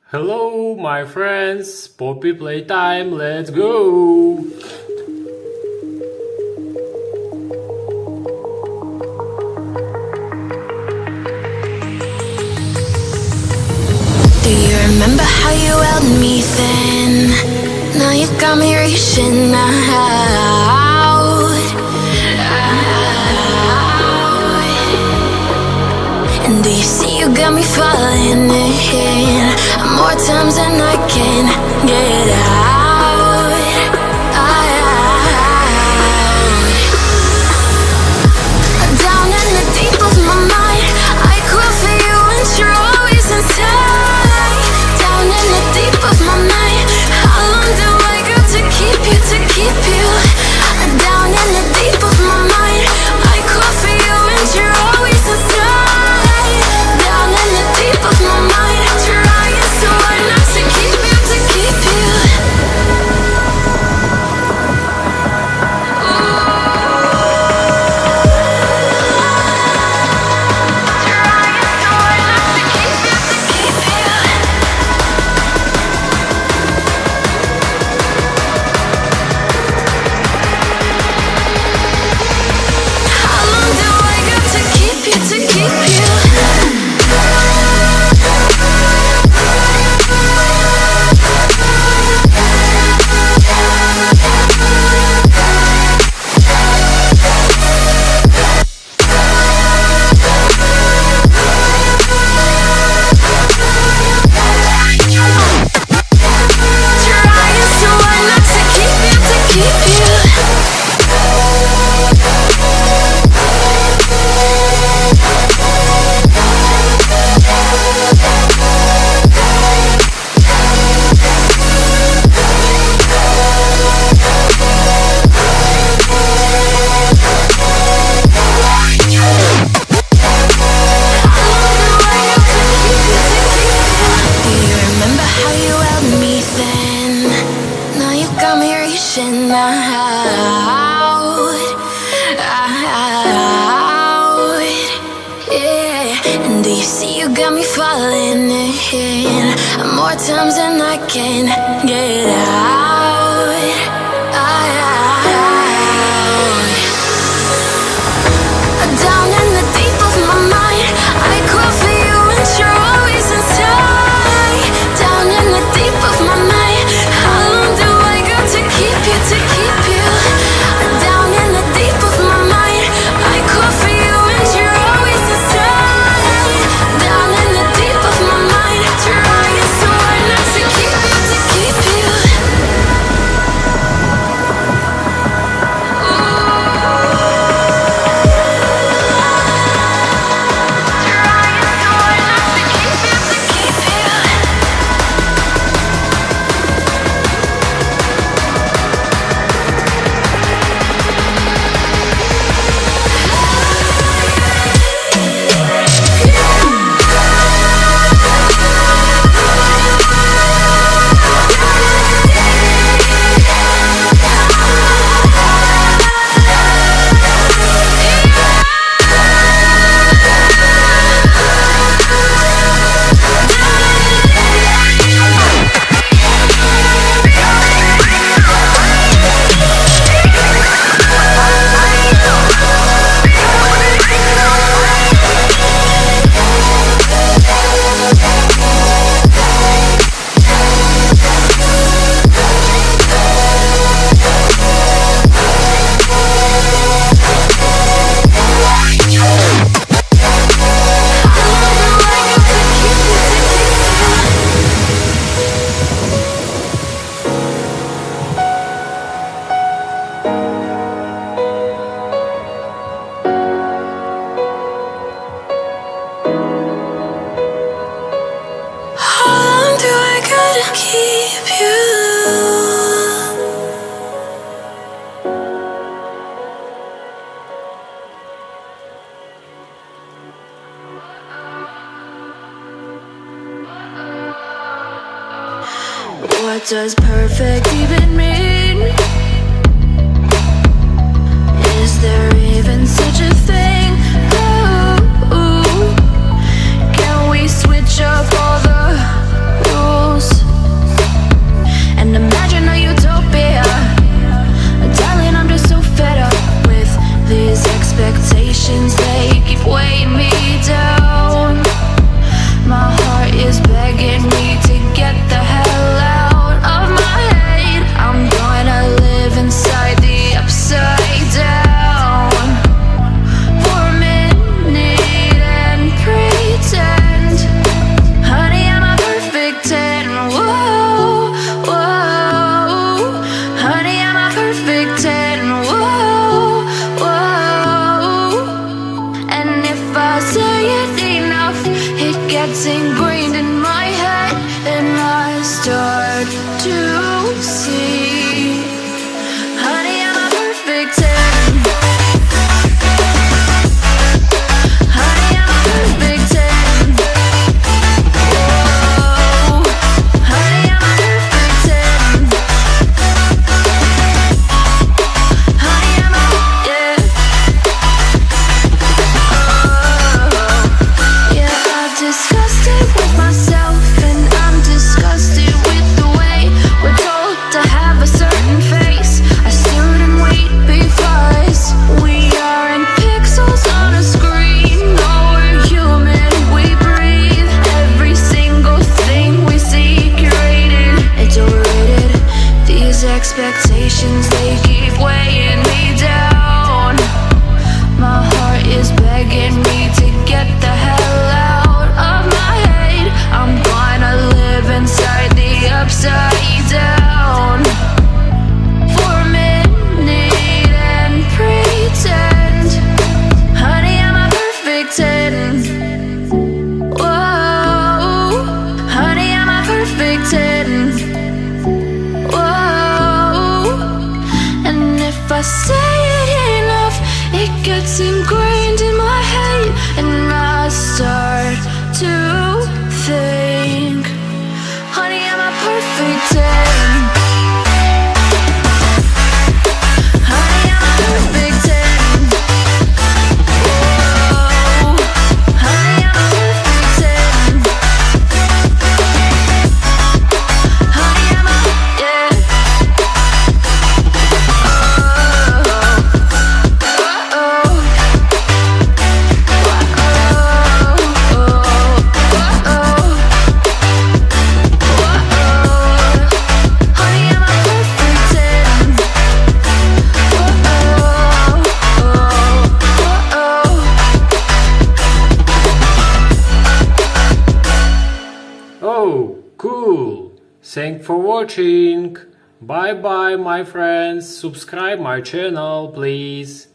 Hello, my friends. Poppy Playtime, let's go! Do you remember how you held me then? Now you got me reaching out. And do you see you got me falling in more times than I can get out. Down in the deep of my mind, I call for you and you're always inside. Down in the deep of my mind, how long do I got to keep you, to keep you? Down in the deep of my mind, I call for you and you're always inside. Down in the deep of my mind, trying so hard not to keep you, to keep you. How long do I got to keep you, to keep you? Trying so hard not to keep you, to keep you. Do you remember how you held me then? Now you got me reaching out, yeah. And do you see you got me falling in more times than I can get out. Down in the deep of my mind, I call for you and you're always inside. Down in the deep of my mind, how long do I got to keep you, to keep you? Down in the deep of my mind, I call for you and you're always inside. Down in the deep of my mind, trying so hard not to keep you, to keep you. How long do I gotta keep you? What does perfect even mean? Is there even such a thing? Ooh, can we switch up all the rules? begging me to get the hell out of my head. I'm gonna live inside the upside down for a minute and pretend, honey, I'm a perfect 10. Whoa, whoa, honey, I'm a perfect 10. Whoa, whoa. And if I say it enough, it gets ingrained in my head, and I start to see, honey, I'm a perfect 10. Honey, I'm a perfect 10. Whoa, honey, I'm a perfect 10. Honey, I'm a, yeah. Yeah, I've discussed it with myself, and I'm disgusted with the way we're told to have a certain face, a certain weight, because we aren't pixels on a screen. No, we're human, we breathe. Every single thing we see curated, it's overrated. These expectations, they keep weighing me down. My heart is begging me to get the hell out of my head. I'm gonna live inside the upside down for a minute and pretend, honey, I'm a perfect 10. Whoa, honey, I'm a perfect 10. Whoa, and if I say it enough, it gets ingrained in my head, and I start to think, honey, I'm a perfect 10. Honey, I'm a perfect 10. Whoa, honey, I'm a perfect 10. Honey, I'm a, yeah. Oh, cool. Thanks for watching. Bye bye, my friends. Subscribe my channel, please.